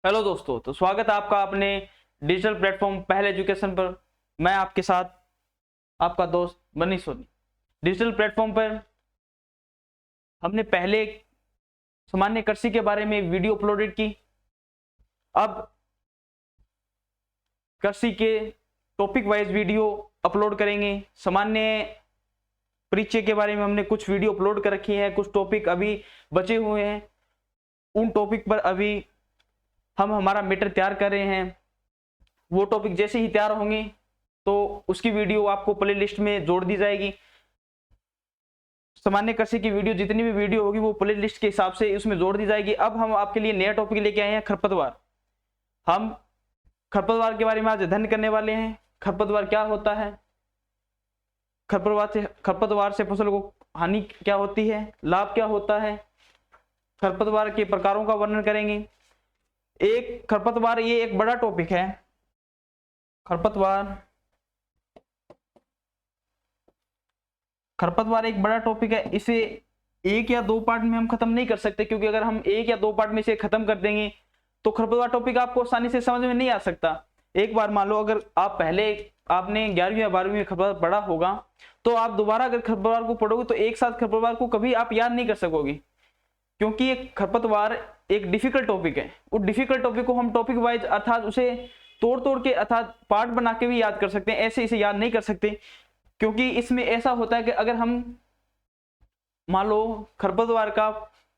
Hello दोस्तों, तो स्वागत है आपका अपने डिजिटल प्लेटफॉर्म पहल एजुकेशन पर। मैं आपके साथ आपका दोस्त बनी सोनी। डिजिटल प्लेटफॉर्म पर हमने पहले सामान्य कृषि के बारे में वीडियो अपलोडेड की। अब कृषि के टॉपिक वाइज वीडियो अपलोड करेंगे। सामान्य परिचय के बारे में हमने कुछ वीडियो अपलोड कर रखी है, कुछ टॉपिक अभी बचे हुए हैं। उन टॉपिक पर अभी हम हमारा मैटर तैयार कर रहे हैं। वो टॉपिक जैसे ही तैयार होंगे तो उसकी वीडियो आपको प्ले लिस्ट में जोड़ दी जाएगी। सामान्य कृषि की वीडियो जितनी भी वीडियो होगी वो प्ले लिस्ट के हिसाब से उसमें जोड़ दी जाएगी। अब हम आपके लिए नया टॉपिक लेके आए हैं, खरपतवार। हम खरपतवार के बारे में आज अध्ययन करने वाले हैं। खरपतवार क्या होता है, खरपतवार से फसल को हानि क्या होती है, लाभ क्या होता है, खरपतवार के प्रकारों का वर्णन करेंगे। एक खरपतवार ये एक बड़ा टॉपिक है। खरपतवार एक बड़ा टॉपिक है। इसे एक या दो पार्ट में हम खत्म नहीं कर सकते, क्योंकि अगर हम एक या दो पार्ट में इसे खत्म कर देंगे तो खरपतवार टॉपिक आपको आसानी से समझ में नहीं आ सकता। एक बार मान लो अगर आप पहले आपने 11वीं या 12वीं में खरपतवार पढ़ा होगा तो आप दोबारा अगर खरपतवार को पढ़ोगे तो एक साथ खरपतवार को कभी आप याद नहीं कर सकोगे, क्योंकि ये खरपतवार एक डिफिकल्ट टॉपिक है। उस डिफिकल्ट टॉपिक को हम टॉपिक वाइज अर्थात उसे तोड़ के अर्थात पार्ट बना के भी याद कर सकते हैं, ऐसे इसे याद नहीं कर सकते। क्योंकि इसमें ऐसा होता है कि अगर हम मान लो खरपतवार का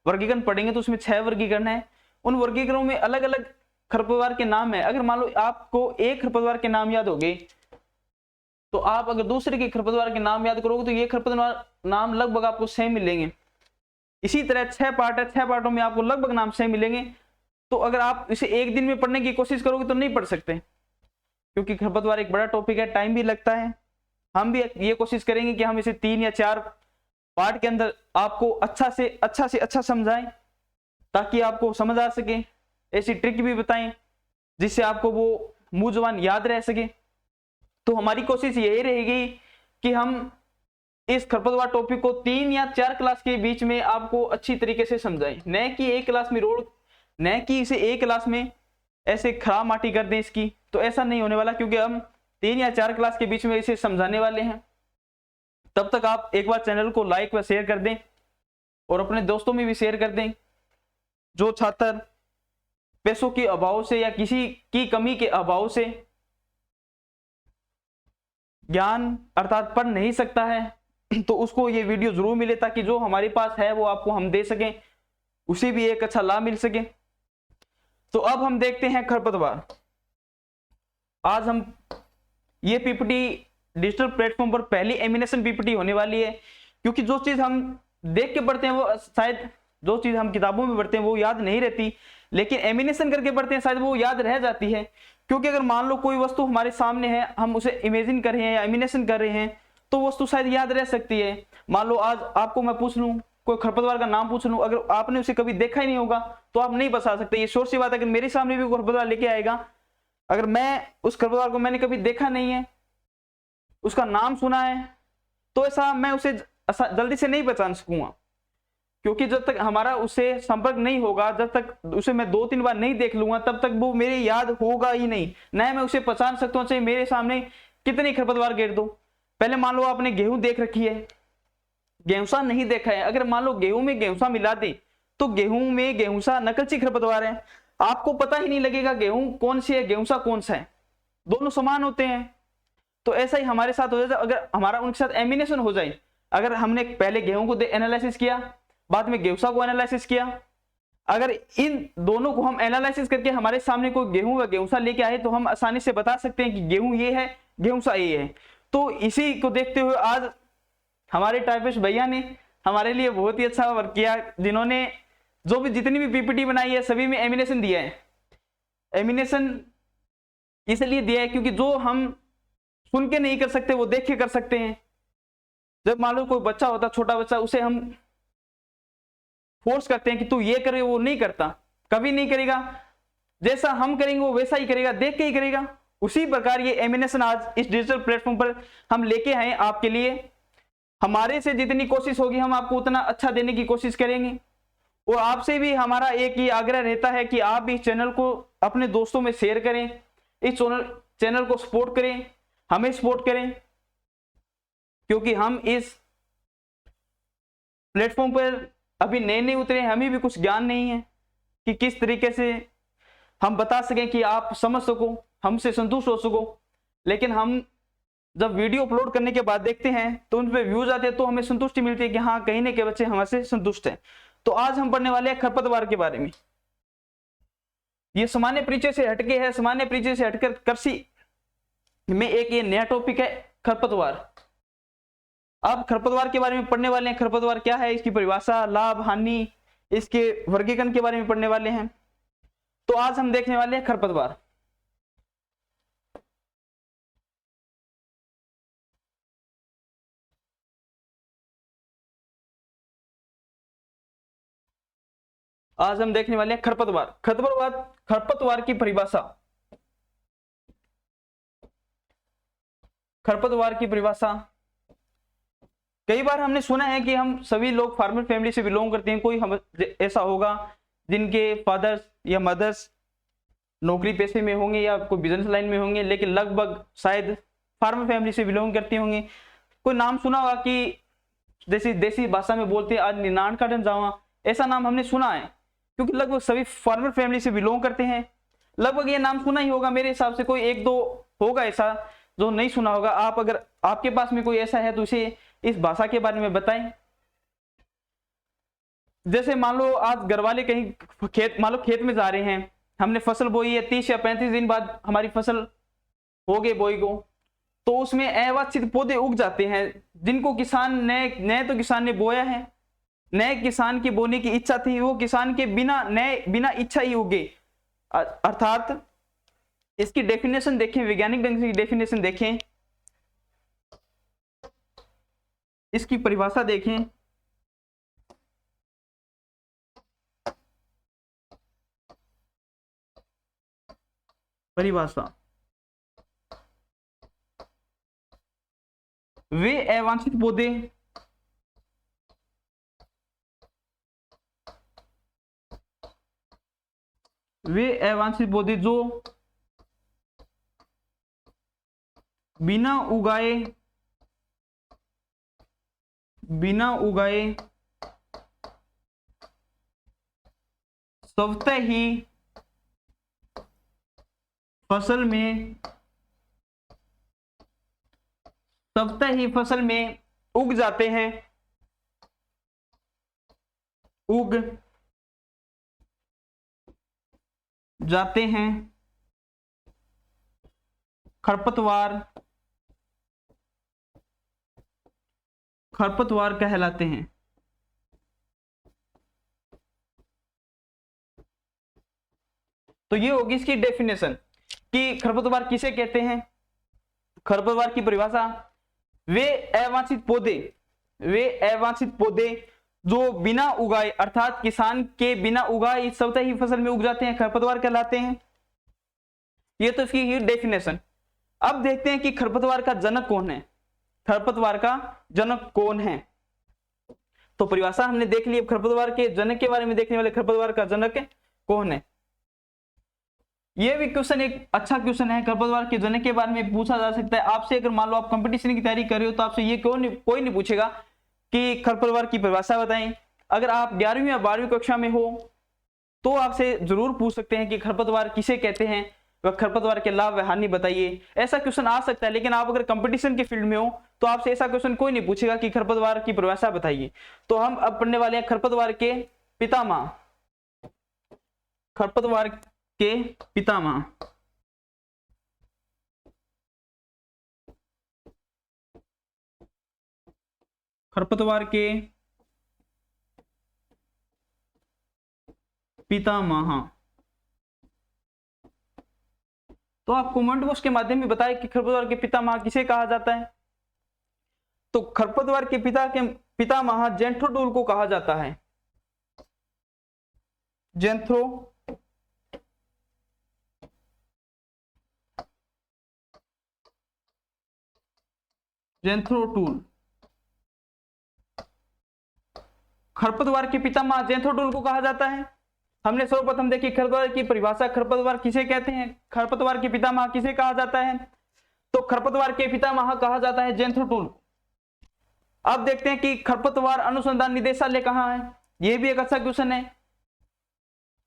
वर्गीकरण पढ़ेंगे तो उसमें 6 वर्गीकरण है। उन वर्गीकरणों में अलग अलग खरपतवार के नाम है। अगर मान लो आपको एक खरपतवार के नाम याद हो गए तो आप अगर दूसरे के खरपतवार के नाम याद करोगे तो ये खरपतवार नाम लगभग आपको सेम मिलेंगे। इसी तरह 6 पार्ट है, 6 पार्टों में आपको लगभग नाम सेम मिलेंगे। तो अगर आप इसे एक दिन में पढ़ने की कोशिश करोगे तो नहीं पढ़ सकते, क्योंकि खरपतवार एक बड़ा टॉपिक है, टाइम भी लगता है। हम भी ये कोशिश करेंगे कि हम इसे 3 या 4 पार्ट के अंदर आपको अच्छा से अच्छा समझाएं, ताकि आपको समझ आ सके। ऐसी ट्रिक भी बताएं जिससे आपको वो मुंह जुबान याद रह सके। तो हमारी कोशिश यही रहेगी कि हम इस खरपतवार टॉपिक को 3 या 4 क्लास के बीच में आपको अच्छी तरीके से समझाएं, न कि एक क्लास में न कि इसे एक क्लास में ऐसे खराब माटी कर दें इसकी। तो ऐसा नहीं होने वाला, क्योंकि हम 3 या 4 क्लास के बीच में इसे समझाने वाले हैं। तब तक आप एक बार चैनल को लाइक व शेयर कर दें और अपने दोस्तों में भी शेयर कर दें। जो छात्र पैसों के अभाव से या किसी की कमी के अभाव से ज्ञान अर्थात पढ़ नहीं सकता है तो उसको ये वीडियो जरूर मिले, ताकि जो हमारे पास है वो आपको हम दे सकें, उसे भी एक अच्छा लाभ मिल सके। तो अब हम देखते हैं खरपतवार। आज हम ये पीपीटी डिजिटल प्लेटफॉर्म पर पहली एमिनेशन पीपीटी होने वाली है, क्योंकि जो चीज हम देख के पढ़ते हैं वो शायद जो चीज हम किताबों में पढ़ते हैं वो याद नहीं रहती, लेकिन एमिनेशन करके पढ़ते हैं शायद वो याद रह जाती है। क्योंकि अगर मान लो कोई वस्तु हमारे सामने है, हम उसे इमेजिन कर रहे हैं या एमिनेशन कर रहे हैं तो वस्तु शायद याद रह सकती है। मान लो आज आपको मैं पूछ लूं, कोई खरपतवार का नाम पूछ लूं, अगर आपने उसे कभी देखा ही नहीं होगा तो आप नहीं बता सकते। ये श्योर सी बात है। अगर मेरे सामने भी खरपतवार लेके आएगा, अगर मैं उस खरपतवार को मैंने कभी देखा नहीं है, उसका नाम सुना है, तो ऐसा मैं उसे जल्दी से नहीं पहचान सकूंगा, क्योंकि जब तक हमारा उससे संपर्क नहीं होगा, जब तक उसे मैं 2-3 बार नहीं देख लूंगा, तब तक वो मेरे याद होगा ही नहीं। न मैं उसे पहचान सकता हूं चाहे मेरे सामने कितनी खरपतवार गिर दो। पहले मान लो आपने गेहूं देख रखी है, गेहूंसा नहीं देखा है। अगर मान लो गेहूं में गेहूंसा मिला दे तो गेहूं में गेहूंसा नकलची खरपतवार है, आपको पता ही नहीं लगेगा गेहूं कौन सी है गेहूंसा कौन सा है, दोनों समान होते हैं। तो ऐसा ही हमारे साथ हो जाए अगर हमारा उनके साथ एमिनेशन हो जाए। अगर हमने पहले गेहूं को एनालिसिस किया, बाद में गेहूंसा को एनालिसिस किया, अगर इन दोनों को हम एनालिसिस करके हमारे सामने कोई गेहूं व गेहूंसा लेके आए तो हम आसानी से बता सकते हैं कि गेहूं ये है गेहूंसा ये है। तो इसी को देखते हुए आज हमारे टाइपिस्ट भैया ने हमारे लिए बहुत ही अच्छा वर्क किया, जिन्होंने जो भी जितनी भी पीपीटी बनाई है सभी में एमिनेशन दिया है। एमिनेशन इसलिए दिया है क्योंकि जो हम सुन के नहीं कर सकते वो देख के कर सकते हैं। जब मान लो कोई बच्चा होता, छोटा बच्चा, उसे हम फोर्स करते हैं कि तू ये करे, वो नहीं करता, कभी नहीं करेगा। जैसा हम करेंगे वो वैसा ही करेगा, देख के ही करेगा। उसी प्रकार ये एमिनेशन आज इस डिजिटल प्लेटफॉर्म पर हम लेके आए आपके लिए। हमारे से जितनी कोशिश होगी हम आपको उतना अच्छा देने की कोशिश करेंगे। और आपसे भी हमारा एक ही आग्रह रहता है कि आप इस चैनल को अपने दोस्तों में शेयर करें, इस चैनल को सपोर्ट करें, हमें सपोर्ट करें, क्योंकि हम इस प्लेटफॉर्म पर अभी नए नए उतरे, हमें भी कुछ ज्ञान नहीं है कि किस तरीके से हम बता सकें कि आप समझ सको, हमसे संतुष्ट हो सको। लेकिन हम जब वीडियो अपलोड करने के बाद देखते हैं तो उन पे व्यूज आते हैं, तो हमें संतुष्टि मिलती है कि हाँ, कहीं ना कहीं बच्चे हमसे संतुष्ट हैं। तो आज हम पढ़ने वाले हैं खरपतवार के बारे में। ये सामान्य परिचय से हटके है, सामान्य परिचय से हटकर कृषि में एक ये नया टॉपिक है, खरपतवार। अब खरपतवार के बारे में पढ़ने वाले हैं। खरपतवार क्या है, इसकी परिभाषा, लाभ, हानि, इसके वर्गीकरण के बारे में पढ़ने वाले हैं। तो आज हम देखने वाले हैं खरपतवार। आज हम देखने वाले हैं खरपतवार। खरपतवार की परिभाषा। खरपतवार की परिभाषा, कई बार हमने सुना है कि हम सभी लोग फार्मर फैमिली से बिलोंग करते हैं। कोई हम ऐसा होगा जिनके फादर्स या मदर्स नौकरी पेशे में होंगे या कोई बिजनेस लाइन में होंगे, लेकिन लगभग शायद फार्मर फैमिली से बिलोंग करते होंगे। कोई नाम सुना होगा कि जैसे देसी भाषा में बोलते हैं, आज निनाण काटन जावा, ऐसा नाम हमने सुना है, क्योंकि लगभग सभी फार्मर फैमिली से बिलोंग करते हैं। लगभग ये नाम सुना ही होगा मेरे हिसाब से। कोई एक दो होगा ऐसा जो नहीं सुना होगा। आप अगर आपके पास में कोई ऐसा है तो उसे इस भाषा के बारे में बताएं। जैसे मान लो आज घर वाले कहीं मान लो खेत में जा रहे हैं, हमने फसल बोई है, 30 या 35 दिन बाद हमारी फसल हो गई बोई को, तो उसमें अवांछित पौधे उग जाते हैं जिनको किसान नए तो किसान ने बोया है, नए किसान की बोने की इच्छा थी, वो किसान के बिना इच्छा ही उगे। अर्थात इसकी डेफिनेशन देखें, वैज्ञानिक ढंग से डेफिनेशन देखें, इसकी परिभाषा देखें। परिभाषा, वे अवांछित पौधे जो बिना उगाए स्वतः ही फसल में उग जाते हैं, खरपतवार कहलाते हैं। तो ये होगी इसकी डेफिनेशन कि खरपतवार किसे कहते हैं। खरपतवार की परिभाषा, वे अवांछित पौधे जो बिना उगाए, अर्थात किसान के बिना उगाए स्वतः ही फसल में उग जाते हैं, खरपतवार कहलाते हैं। ये तो इसकी डेफिनेशन। अब देखते हैं कि खरपतवार का जनक कौन है। खरपतवार का जनक कौन है, तो परिभाषा हमने देख ली। अब खरपतवार के जनक के बारे में देखने वाले, खरपतवार का जनक कौन है। ये भी क्वेश्चन एक अच्छा क्वेश्चन है। खरपतवार के जनक के बारे में पूछा जा सकता है आपसे। अगर मान लो आप कंपटीशन की तैयारी कर रहे हो तो आपसे ये कोई नहीं पूछेगा कि खरपतवार की परिभाषा बताएं। अगर आप 11वीं या 12वीं कक्षा में हो तो आपसे जरूर पूछ सकते हैं कि खरपतवार किसे कहते हैं, वह खरपतवार के लाभ व हानि बताइए। ऐसा क्वेश्चन आ सकता है। लेकिन आप अगर कंपटीशन के फील्ड में हो तो आपसे ऐसा क्वेश्चन कोई नहीं पूछेगा कि खरपतवार की परिभाषा बताइए। तो हम अब पढ़ने वाले हैं खरपतवार के पितामह। खरपतवार के पितामह, खरपतवार के पितामह। तो आप कमेंट बॉक्स के माध्यम में बताएं कि खरपतवार के पितामह किसे कहा जाता है। तो खरपतवार के पितामह जेंथ्रोटूल को कहा जाता है। जेंथ्रोटूल खरपतवार के पितामह ज़ेंथ्रोटूल को कहा जाता है। हमने सर्वप्रथम देखी खरपतवार की परिभाषा, खरपतवार किसे कहते हैं, खरपतवार के पितामह किसे कहा जाता है, तो खरपतवार के पितामह कहा जाता है ज़ेंथ्रोटूल। अब देखते हैं कि खरपतवार अनुसंधान निदेशालय कहाँ है। यह भी एक अच्छा क्वेश्चन है।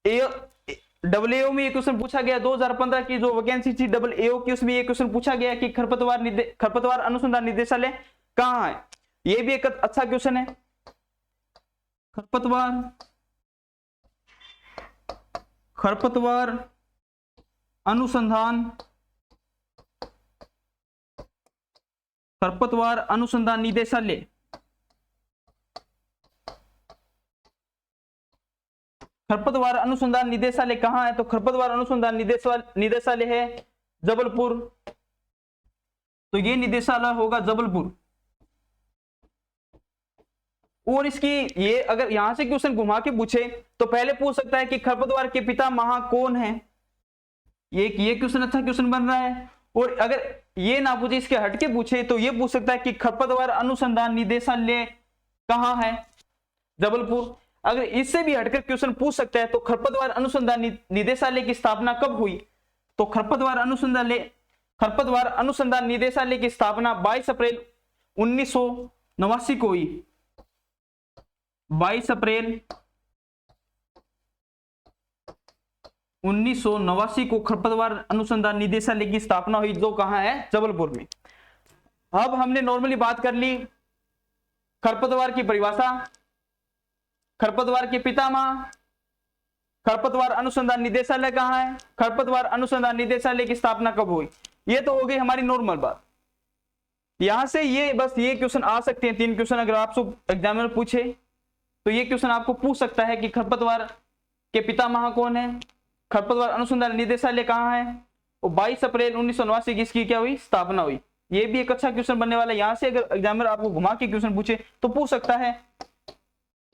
AO में ये क्वेश्चन पूछा गया 2015 की जो वैकेंसी थी AO की, उसमें ये क्वेश्चन पूछा गया कि खरपतवार अनुसंधान निदेशालय कहाँ है। ये भी एक अच्छा क्वेश्चन है। खरपतवार अनुसंधान निदेशालय, खरपतवार अनुसंधान निदेशालय कहाँ है, तो खरपतवार अनुसंधान निदेशालय है जबलपुर। तो ये निदेशालय होगा जबलपुर। और इसकी ये अगर यहां से क्वेश्चन घुमा के पूछे तो पहले पूछ सकता है कि खरपतवार के पितामह कौन है। ये क्वेश्चन अच्छा क्वेश्चन बन रहा है। और अगर ये ना पूछे, इसके हटके पूछे, तो ये पूछ सकता है कि खरपतवार अनुसंधान निदेशालय कहाँ है, जबलपुर। अगर इससे भी हटकर क्वेश्चन पूछ सकता है तो खरपतवार अनुसंधान निदेशालय की स्थापना कब हुई, तो खरपतवार अनुसंधान निदेशालय की स्थापना 22 अप्रैल 1989 को हुई। 22 अप्रैल 1989 को खरपतवार अनुसंधान निदेशालय की स्थापना हुई, जो कहां है, जबलपुर में। अब हमने नॉर्मली बात कर ली खरपतवार की परिभाषा, खरपतवार के पितामह, खरपतवार अनुसंधान निदेशालय कहाँ है, खरपतवार अनुसंधान निदेशालय की स्थापना कब हुई। ये तो हो गई हमारी नॉर्मल बात। यहां से ये बस ये क्वेश्चन आ सकते हैं, 3 क्वेश्चन अगर आपसे एग्जामिनर पूछे तो ये क्वेश्चन आपको पूछ सकता है कि खरपतवार के पितामह कौन है, खरपतवार अनुसंधान निदेशालय कहाँ है, और 22 अप्रैल 1989 की इसकी क्या हुई, स्थापना हुई। ये भी एक अच्छा क्वेश्चन बनने वाला है। यहां से अगर एग्जामिनर आपको घुमा के क्वेश्चन पूछे तो पूछ सकता है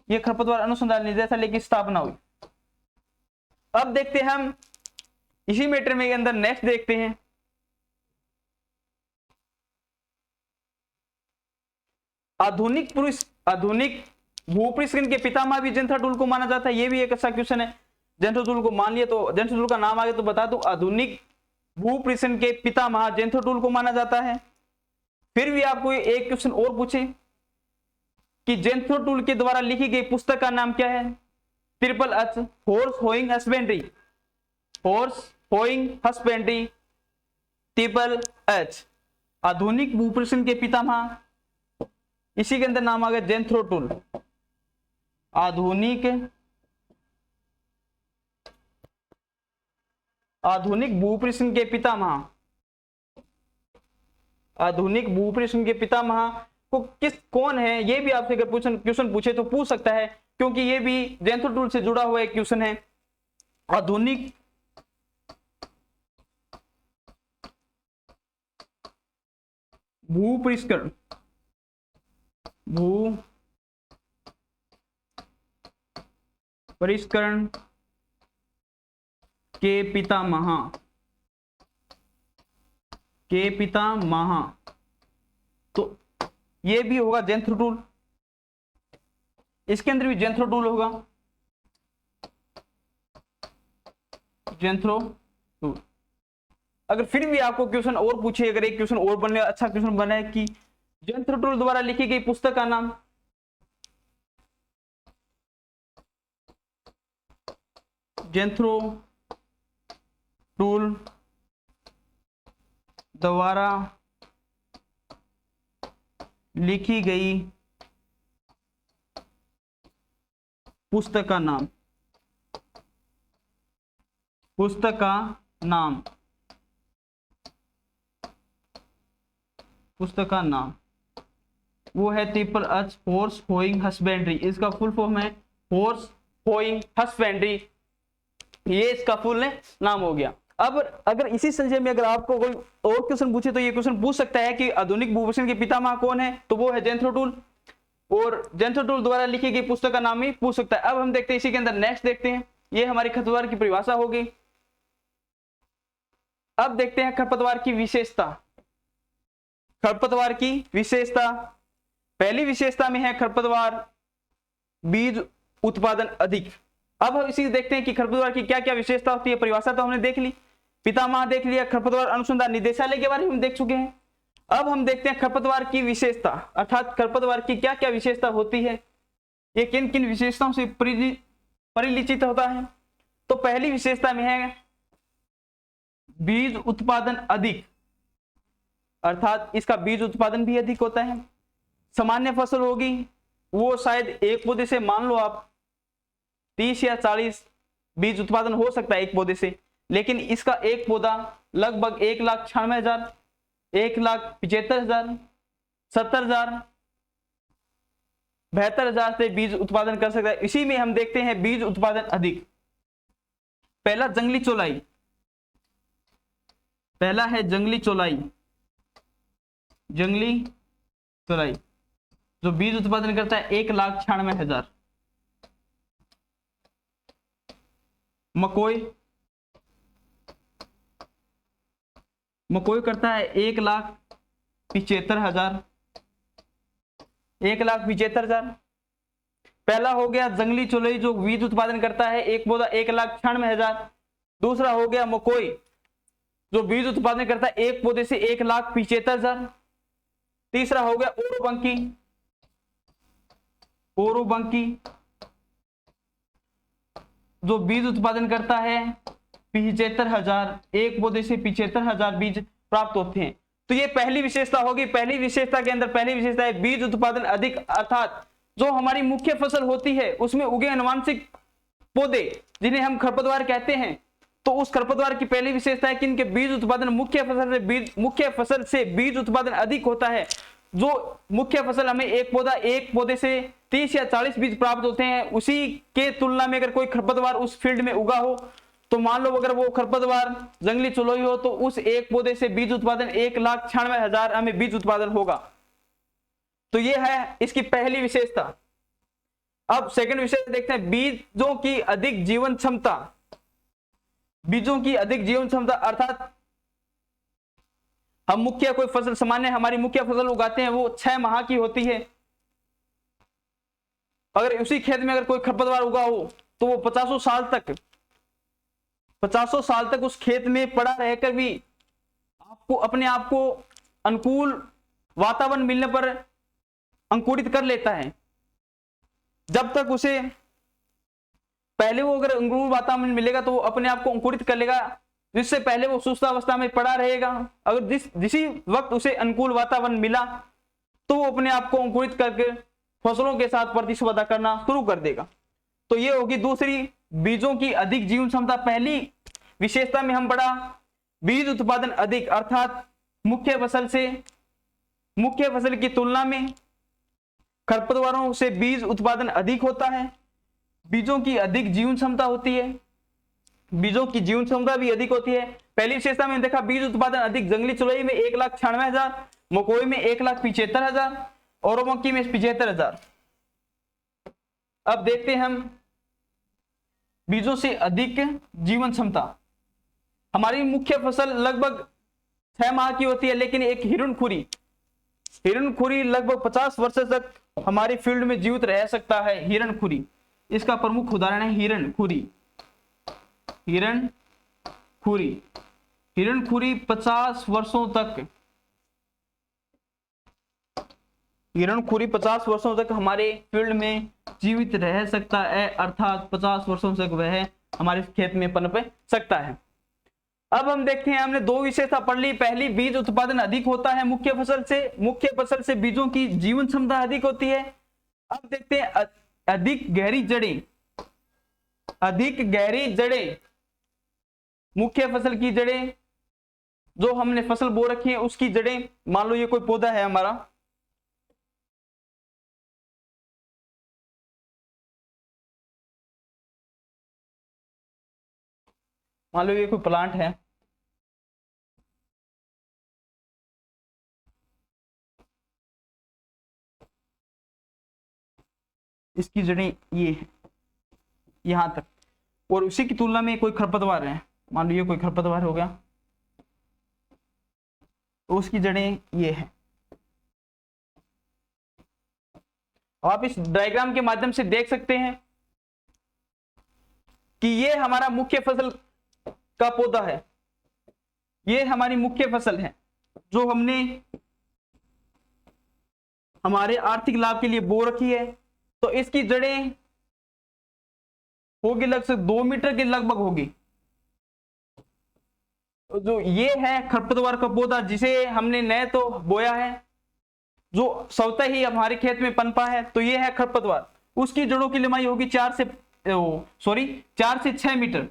ये खरपतवार अनुसंधान निदेशालय की स्थापना हुई। अब देखते हैं हम इसी मैटर में के अंदर नेक्स्ट देखते हैं आधुनिक भूपृष्ठन के पितामह भी ज़ेंथ्रोटूल को माना जाता है। ये भी एक अच्छा क्वेश्चन है। ज़ेंथ्रोटूल को मान लिया तो ज़ेंथ्रोटूल का नाम आगे तो बता दो, आधुनिक भूपृष्ठन के पितामह ज़ेंथ्रोटूल को माना जाता है। फिर भी आपको एक क्वेश्चन और पूछे कि ज़ेंथ्रोटूल के द्वारा लिखी गई पुस्तक का नाम क्या है, HHH horse hoeing husbandry, horse hoeing husbandry HHH आधुनिक भूपृष्ठन के पितामह, इसी के अंदर नाम आ गया ज़ेंथ्रोटूल। आधुनिक भूपृष्ठन के पितामह, आधुनिक भूपृष्ठन के पितामह को कौन है, ये भी आपसे अगर क्वेश्चन पूछे तो पूछ सकता है, क्योंकि ये भी ज़ेंथ्रोटूल से जुड़ा हुआ एक क्वेश्चन है। आधुनिक भूपृष्ठन के पितामह, तो ये भी होगा ज़ेंथ्रोटूल। इसके अंदर भी ज़ेंथ्रोटूल होगा, ज़ेंथ्रोटूल। अगर फिर भी आपको क्वेश्चन और पूछे, अगर एक क्वेश्चन और बनने अच्छा क्वेश्चन बना है कि ज़ेंथ्रोटूल द्वारा लिखी गई पुस्तक का नाम, ज़ेंथ्रोटूल द्वारा लिखी गई पुस्तक का नाम, पुस्तक का नाम वो है HHH हॉर्स होइंग हस्बेंड्री। इसका फुल फॉर्म है हॉर्स होइंग हस्बेंड्री, ये इसका फुल नाम हो गया। अब अगर इसी संशय में अगर आपको कोई और क्वेश्चन पूछे तो ये क्वेश्चन पूछ सकता है कि आधुनिक भूपृष्ठन के पितामह कौन है, तो वो है ज़ेंथ्रोटूल, और ज़ेंथ्रोटूल द्वारा लिखी गई पुस्तक का नाम ही पूछ सकता है। अब हम देखते हैं इसी के अंदर नेक्स्ट देखते हैं, ये हमारी खरपतवार की परिभाषा होगी। अब देखते हैं खरपतवार की विशेषता। खरपतवार की विशेषता, पहली विशेषता में है खरपतवार बीज उत्पादन अधिक। अब हम इसी देखते हैं कि खरपतवार की क्या क्या विशेषता होती है। परिभाषा तो हमने देख ली, पितामह देख लिया, खरपतवार अनुसंधान निदेशालय के बारे में हम देख चुके हैं। अब हम देखते हैं खरपतवार की विशेषता, अर्थात खरपतवार की क्या क्या विशेषता होती है, ये किन किन विशेषताओं से परिलिचित होता है। तो पहली विशेषता में है बीज उत्पादन अधिक, अर्थात इसका बीज उत्पादन भी अधिक होता है। सामान्य फसल होगी वो शायद एक पौधे से मान लो आप 30 या 40 बीज उत्पादन हो सकता है एक पौधे से, लेकिन इसका एक पौधा लगभग 1,96,000, 1,75,000, 70,000, 72,000 से बीज उत्पादन कर सकता है। इसी में हम देखते हैं बीज उत्पादन अधिक। पहला जंगली चौलाई, पहला है जंगली चौलाई, जंगली चौलाई जो बीज उत्पादन करता है 1,96,000। मकोई, मकोई करता है 1,75,000, 1,75,000। पहला हो गया जंगली चौलाई जो बीज उत्पादन करता है एक पौधा 1,96,000। दूसरा हो गया मकोई जो बीज उत्पादन करता है एक पौधे से 1,75,000। तीसरा हो गया ओरोबंकी, ओरोबंकी जो बीज उत्पादन करता है 75,000, एक पौधे से 75,000 बीज प्राप्त होते हैं। तो ये पहली विशेषता होगी। पहली विशेषता के अंदर पहली विशेषता है बीज उत्पादन अधिक, अर्थात जो हमारी मुख्य फसल होती है उसमें उगे अनुवांशिक पौधे जिन्हें हम खरपतवार कहते हैं, तो उस खरपतवार की पहली विशेषता है कि इनके बीज उत्पादन मुख्य फसल से बीज उत्पादन अधिक होता है। जो मुख्य फसल हमें एक पौधे से 30 या 40 बीज प्राप्त होते हैं, उसी के तुलना में अगर कोई खरपतवार उस फील्ड में उगा हो, तो मान लो अगर वो खरपतवार जंगली चौलाई हो तो उस एक पौधे से बीज उत्पादन 1,96,000 हमें बीज उत्पादन होगा। तो ये है इसकी पहली विशेषता। अब सेकंड विशेषता देखते हैं बीजों की अधिक जीवन क्षमता। बीजों की अधिक जीवन क्षमता अर्थात हम मुख्य कोई फसल, सामान्य हमारी मुख्य फसल उगाते हैं वो 6 माह की होती है। अगर उसी खेत में अगर कोई खरपतवार उगा हो तो वो 50 साल तक उस खेत में पड़ा रहकर भी आपको अपने आप को अनुकूल वातावरण मिलने पर अंकुरित कर लेता है। जब तक उसे पहले वो अगर अनुकूल वातावरण मिलेगा तो वो अपने आप को अंकुरित कर लेगा, जिससे पहले वो सुस्तावस्था में पड़ा रहेगा। अगर जिसी वक्त उसे अनुकूल वातावरण मिला तो वो अपने आप को अंकुरित करके फसलों के साथ प्रतिस्पर्धा करना शुरू कर देगा। तो ये होगी दूसरी, बीजों की अधिक जीवन क्षमता। पहली विशेषता में हम पढ़ा बीज उत्पादन अधिक, अर्थात मुख्य फसल की तुलना में खरपतवारों से बीज उत्पादन अधिक होता है। बीजों की अधिक जीवन क्षमता होती है, बीजों की जीवन क्षमता भी अधिक होती है। पहली विशेषता में देखा बीज उत्पादन अधिक, जंगली चौलाई में 1,96,000, मकोई में 1,75,000, ओरोबंकी में 75,000। अब देखते हैं हम बीजों से अधिक जीवन क्षमता। हमारी मुख्य फसल लगभग 6 माह की होती है, लेकिन एक हिरणखुरी लगभग 50 वर्ष तक हमारी फील्ड में जीवित रह सकता है। हिरणखुरी इसका प्रमुख उदाहरण है। हिरणखुरी 50 वर्षों तक हमारे फील्ड में जीवित रह सकता है, अर्थात 50 वर्षों तक वह हमारे खेत में पनप सकता है। अब हम देखते हैं, हमने 2 विशेषता पढ़ ली। पहली, बीज उत्पादन अधिक होता है मुख्य फसल से बीजों की जीवन क्षमता अधिक होती है। अब देखते हैं अधिक गहरी जड़ें। मुख्य फसल की जड़ें, जो हमने फसल बो रखी है उसकी जड़ें, मान लो ये कोई पौधा है हमारा, मान लो ये कोई प्लांट है, इसकी जड़ें ये है यहां तक, और उसी की तुलना में कोई खरपतवार है, मान लो ये कोई खरपतवार हो गया, तो उसकी जड़ें ये है। आप इस डायग्राम के माध्यम से देख सकते हैं कि ये हमारा मुख्य फसल का पौधा है, ये हमारी मुख्य फसल है जो हमने हमारे आर्थिक लाभ के लिए बो रखी है। तो इसकी जड़ें होगी लगभग 2 मीटर के लगभग होगी। जो ये है खरपतवार का पौधा जिसे हमने नए तो बोया है, जो स्वतः ही हमारे खेत में पनपा है, तो ये है खरपतवार। उसकी जड़ों की लंबाई होगी 4 से 6 मीटर।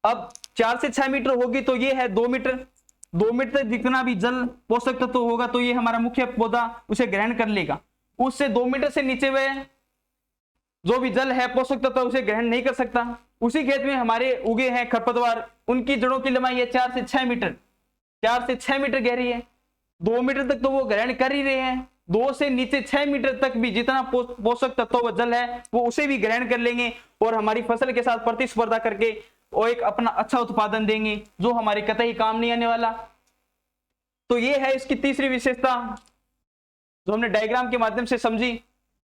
अब 4 से 6 मीटर होगी तो ये है 2 मीटर। 2 मीटर जितना भी जल पोषक तत्व तो होगा तो ये हमारा मुख्य पौधा उसे ग्रहण कर लेगा। उससे 2 मीटर से नीचे वह जो भी जल है पोषक तत्व उसे ग्रहण नहीं कर सकता। उसी खेत में हमारे उगे हैं खरपतवार, उनकी जड़ों की लंबाई है 4 से 6 मीटर। 4 से 6 मीटर गहरी है। 2 मीटर तक तो वो ग्रहण कर ही रहे हैं, 2 से नीचे 6 मीटर तक भी जितना पोषक तत्व व जल है वो उसे भी ग्रहण कर लेंगे और हमारी फसल के साथ प्रतिस्पर्धा करके और एक अपना अच्छा उत्पादन देंगे जो हमारे कतई काम नहीं आने वाला। तो ये है इसकी तीसरी विशेषता जो हमने डायग्राम के माध्यम से समझी।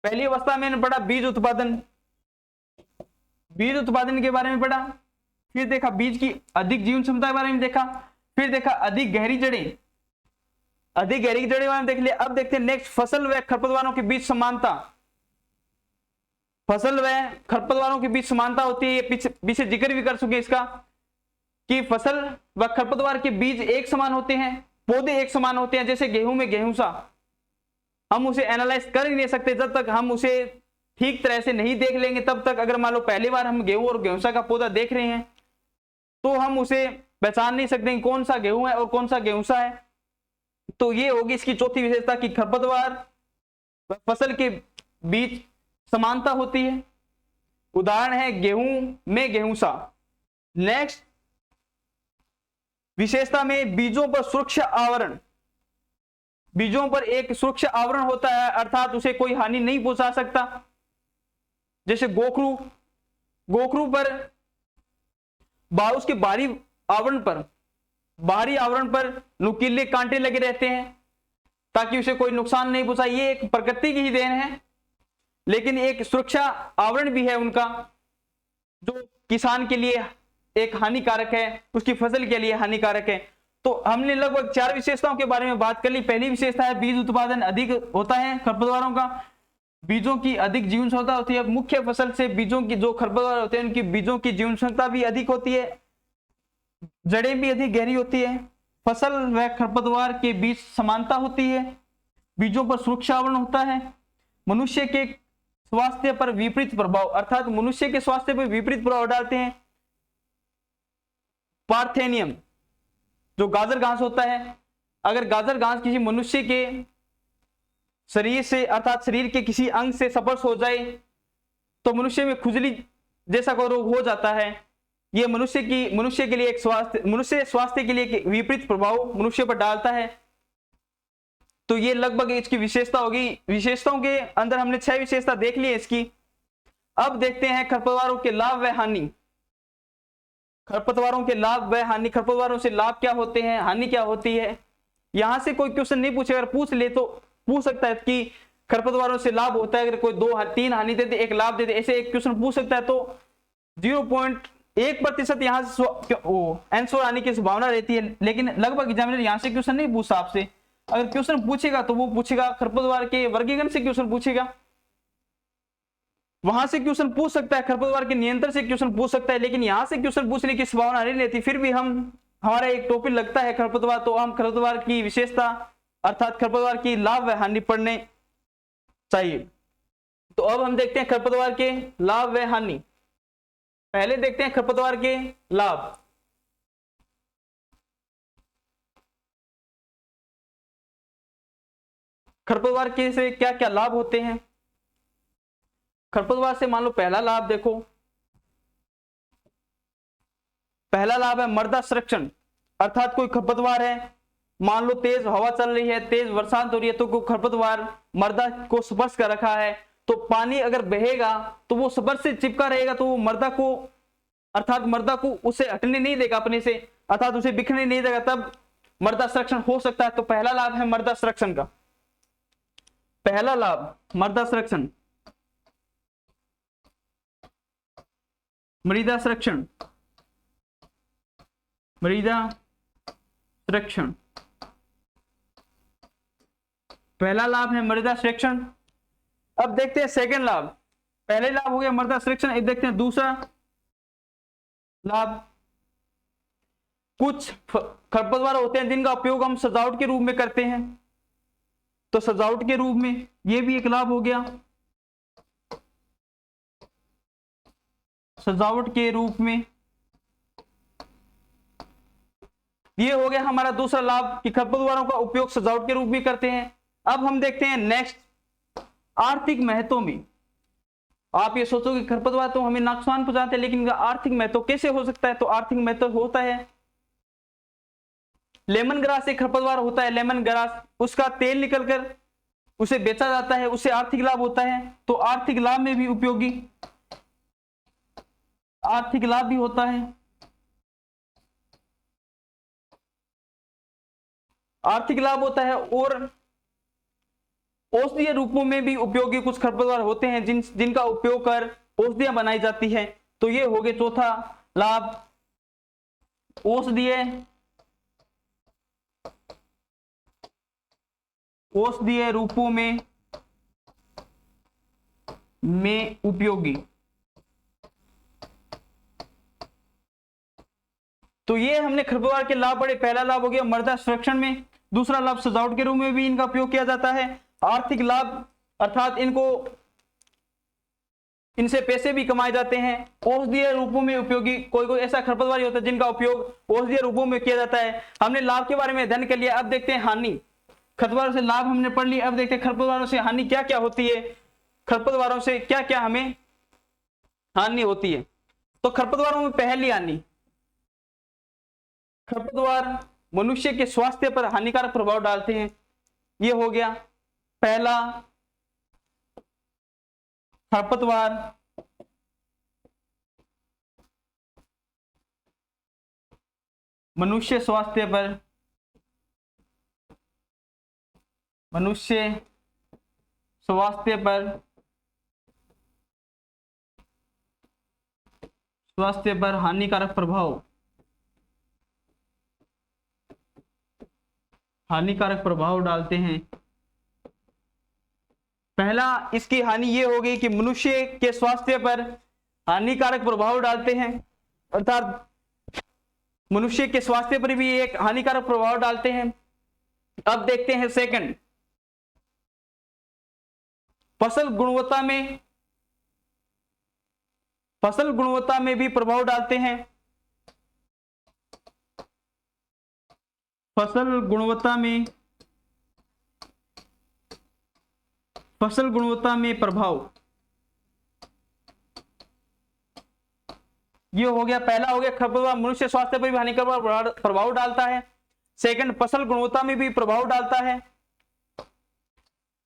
पहली अवस्था में पढ़ा बीज उत्पादन, बीज उत्पादन के बारे में पढ़ा, फिर देखा बीज की अधिक जीवन क्षमता के बारे में देखा, फिर देखा अधिक गहरी जड़ें, अधिक गहरी जड़ें वाले देख लिया। अब देखते हैं नेक्स्ट फसल व खरपतवारों के बीच समानता। फसल व खरपतवारों के बीच समानता होती है, पीछे जिक्र भी कर चुके इसका कि फसल व खरपतवार के बीज एक समान होते हैं, पौधे एक समान होते हैं। जैसे गेहूं में गेहूंसा, हम उसे एनालाइज कर ही नहीं सकते जब तक हम उसे ठीक तरह से नहीं देख लेंगे। तब तक अगर मान लो पहली बार हम गेहूं और गेहूंसा का पौधा देख रहे हैं तो हम उसे पहचान नहीं सकते कौन सा गेहूं है और कौन सा गेहूंसा है। तो ये होगी इसकी चौथी विशेषता कि खरपतवार फसल के बीच समानता होती है। उदाहरण है गेहूं में गेहूंसा। नेक्स्ट विशेषता में बीजों पर सुरक्षा आवरण। बीजों पर एक सुरक्षा आवरण होता है, अर्थात उसे कोई हानि नहीं पहुंचा सकता। जैसे गोखरू, गोखरू पर उसके बाहरी आवरण पर नुकीले कांटे लगे रहते हैं ताकि उसे कोई नुकसान नहीं पहुंचा। ये एक प्रकृति की ही देन है, लेकिन एक सुरक्षा आवरण भी है उनका जो किसान के लिए एक हानिकारक है, उसकी फसल के लिए हानिकारक है। तो हमने लगभग 4 विशेषताओं के बारे में बात कर ली। पहली विशेषता है बीज उत्पादन अधिक होता है खरपतवारों का, बीजों की अधिक जीवन क्षमता होती है। मुख्य फसल से बीजों की जो खरपतवार होते हैं उनकी बीजों की जीवन क्षमता भी अधिक होती है, जड़ें भी अधिक गहरी होती है। फसल व खरपतवार के बीच समानता होती है, बीजों पर सुरक्षा आवरण होता है। मनुष्य के स्वास्थ्य पर विपरीत प्रभाव, अर्थात मनुष्य के स्वास्थ्य पर विपरीत प्रभाव डालते हैं। पार्थेनियम जो गाजर घास होता है, अगर गाजर घास किसी मनुष्य के शरीर से अर्थात शरीर के किसी अंग से स्पर्श हो जाए तो मनुष्य में खुजली जैसा कोई रोग हो जाता है। यह मनुष्य के लिए एक मनुष्य स्वास्थ्य के लिए एक विपरीत प्रभाव मनुष्य पर डालता है। तो ये लगभग इसकी विशेषता होगी। विशेषताओं के अंदर हमने 6 विशेषता देख ली है इसकी। अब देखते हैं खरपतवारों के लाभ व हानि। खरपतवारों के लाभ व हानि, खरपतवारों से लाभ क्या होते हैं, हानि क्या होती है। यहां से कोई क्वेश्चन नहीं पूछे, अगर पूछ ले तो पूछ सकता है कि खरपतवारों से लाभ होता है, अगर कोई 2-3 हानि दे दे 1 लाभ दे दे, ऐसे एक क्वेश्चन पूछ सकता है। तो 0.1% यहां से आंसर आने की संभावना रहती है, लेकिन लगभग एग्जामिनर यहां से क्वेश्चन नहीं पूछता आपसे। अगर क्वेश्चन पूछेगा तो वो पूछेगा खरपतवार के वर्गीकरण से क्वेश्चन पूछेगा, वहां से क्वेश्चन पूछ सकता है, खरपतवार के नियंत्रण से क्वेश्चन पूछ सकता है, लेकिन यहां से क्वेश्चन पूछने की संभावना नहीं रहती। फिर भी हमारा एक टॉपिक लगता है खरपतवार, तो हम खरपतवार की विशेषता अर्थात खरपतवार की लाभ व हानि पढ़ने चाहिए। तो अब हम देखते हैं खरपतवार के लाभ व हानि। पहले देखते हैं खरपतवार के लाभ। खरपतवार के से क्या क्या लाभ होते हैं। खरपतवार से मान लो पहला लाभ देखो, पहला लाभ है मृदा संरक्षण। अर्थात कोई खरपतवार है, मान लो तेज हवा चल रही है, तेज बरसात हो रही है, तो कोई खरपतवार मृदा को स्पर्श कर रखा है, तो पानी अगर बहेगा तो वो स्पर्श से चिपका रहेगा, तो वो मृदा को अर्थात मृदा को उसे हटने नहीं देगा अपने से, अर्थात उसे बिखरने नहीं देगा, तब मृदा संरक्षण हो सकता है। तो पहला लाभ है मृदा संरक्षण का। पहला लाभ मृदा संरक्षण, मृदा संरक्षण, मृदा संरक्षण, पहला लाभ है मृदा संरक्षण। अब देखते हैं सेकंड लाभ। पहले लाभ हो गया मृदा संरक्षण, अब देखते हैं दूसरा लाभ। कुछ खरपतवार होते हैं जिनका उपयोग हम सजावट के रूप में करते हैं, तो सजावट के रूप में ये भी एक लाभ हो गया, सजावट के रूप में ये हो गया हमारा दूसरा लाभ कि खरपतवारों का उपयोग सजावट के रूप में करते हैं। अब हम देखते हैं नेक्स्ट, आर्थिक महत्व में। आप ये सोचो कि खरपतवार तो हमें नुकसान पहुंचाते हैं, लेकिन इनका आर्थिक महत्व कैसे हो सकता है? तो आर्थिक महत्व होता है, लेमन ग्रास एक खरपतवार होता है, लेमन ग्रास, उसका तेल निकलकर उसे बेचा जाता है, उससे आर्थिक लाभ होता है। तो आर्थिक लाभ में भी उपयोगी, आर्थिक लाभ भी होता है। आर्थिक लाभ होता है और औषधीय रूपों में भी उपयोगी कुछ खरपतवार होते हैं जिनका उपयोग कर औषधियां बनाई जाती है। तो ये हो गए चौथा लाभ, औषधीय रूपों में उपयोगी। तो ये हमने खरपतवार के लाभ पढ़े। पहला लाभ हो गया मृदा संरक्षण में, दूसरा लाभ सजावट के रूप में भी इनका उपयोग किया जाता है। आर्थिक लाभ अर्थात इनसे पैसे भी कमाए जाते हैं। औषधीय रूपों में उपयोगी, कोई कोई ऐसा खरपतवार होता है जिनका उपयोग औषधीय रूपों में किया जाता है। हमने लाभ के बारे में अध्ययन कर लिया। अब देखते हैं हानि। खरपतवारों से लाभ हमने पढ़ लिया, अब देखते हैं खरपतवारों से हानि क्या क्या होती है, खरपतवारों से क्या क्या हमें हानि होती है। तो खरपतवारों में पहली हानि, खरपतवार मनुष्य के स्वास्थ्य पर हानिकारक प्रभाव डालते हैं। ये हो गया पहला, खरपतवार मनुष्य स्वास्थ्य पर हानिकारक प्रभाव डालते हैं। पहला इसकी हानि ये हो गई कि मनुष्य के स्वास्थ्य पर हानिकारक प्रभाव डालते हैं, अर्थात मनुष्य के स्वास्थ्य पर भी एक हानिकारक प्रभाव डालते हैं। अब देखते हैं सेकंड, फसल गुणवत्ता में भी प्रभाव डालते हैं। फसल गुणवत्ता में प्रभाव, ये हो गया पहला हो गया खरपतवार मनुष्य स्वास्थ्य पर भी हानिकारक प्रभाव डालता है। सेकंड, फसल गुणवत्ता में भी प्रभाव डालता है।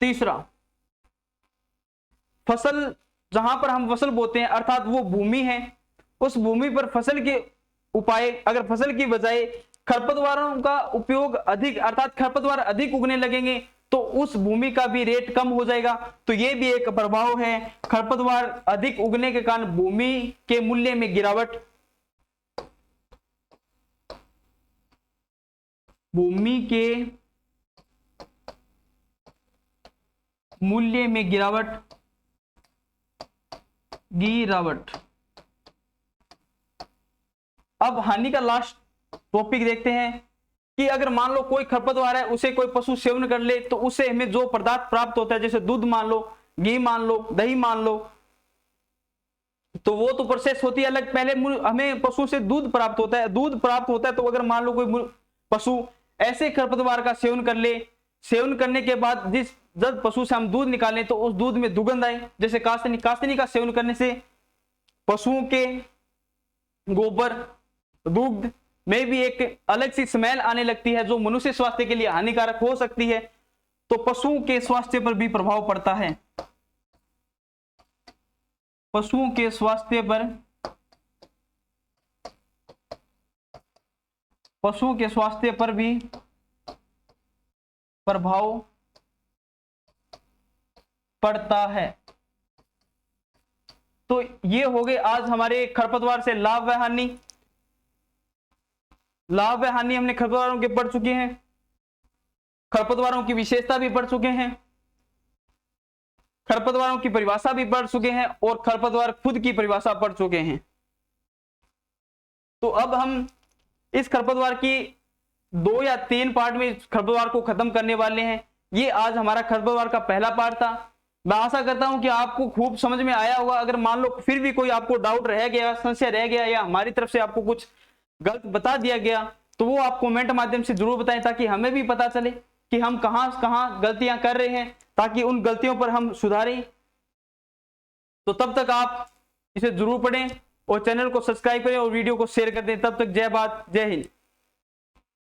तीसरा, फसल जहां पर हम फसल बोते हैं अर्थात वो भूमि है, उस भूमि पर फसल के उपाय, अगर फसल की बजाय खरपतवारों का उपयोग अधिक अर्थात खरपतवार अधिक उगने लगेंगे तो उस भूमि का भी रेट कम हो जाएगा। तो ये भी एक प्रभाव है, खरपतवार अधिक उगने के कारण भूमि के मूल्य में गिरावट, भूमि के मूल्य में गिरावट। अब हानि का लास्ट टॉपिक देखते हैं कि अगर मान लो कोई खरपतवार है उसे कोई पशु सेवन कर ले तो उससे हमें जो पदार्थ प्राप्त होता है, जैसे दूध मान लो, घी मान लो, दही मान लो, तो वो तो प्रोसेस होती है अलग। पहले हमें पशु से दूध प्राप्त होता है, तो अगर मान लो कोई पशु ऐसे खरपतवार का सेवन कर ले, सेवन करने के बाद जब पशु से हम दूध निकालें तो उस दूध में दुर्गंध आए, जैसे कास्तनी का सेवन करने से पशुओं के गोबर, दुग्ध में भी एक अलग सी स्मेल आने लगती है जो मनुष्य स्वास्थ्य के लिए हानिकारक हो सकती है। तो पशुओं के स्वास्थ्य पर भी प्रभाव पड़ता है, पशुओं के स्वास्थ्य पर भी प्रभाव पड़ता है। तो ये हो गए आज हमारे खरपतवार से लाभ व हानि। लाभ व हानि हमने खरपतवारों के पढ़ चुके हैं, खरपतवारों की विशेषता भी पढ़ चुके हैं, खरपतवारों की परिभाषा भी पढ़ चुके हैं और खरपतवार खुद की परिभाषा पढ़ चुके हैं। तो अब हम इस खरपतवार की 2 या 3 पार्ट में खरपतवार को खत्म करने वाले हैं। ये आज हमारा खरपतवार का पहला पार्ट था। मैं आशा करता हूं कि आपको खूब समझ में आया होगा। अगर मान लो फिर भी कोई आपको डाउट रह गया, संशय रह गया, या हमारी तरफ से आपको कुछ गलत बता दिया गया, तो वो आप कमेंट माध्यम से जरूर बताएं, ताकि हमें भी पता चले कि हम कहां गलतियां कर रहे हैं, ताकि उन गलतियों पर हम सुधारें। तो तब तक आप इसे जरूर पढ़ें और चैनल को सब्सक्राइब करें और वीडियो को शेयर कर दें। तब तक जय भारत, जय हिंद।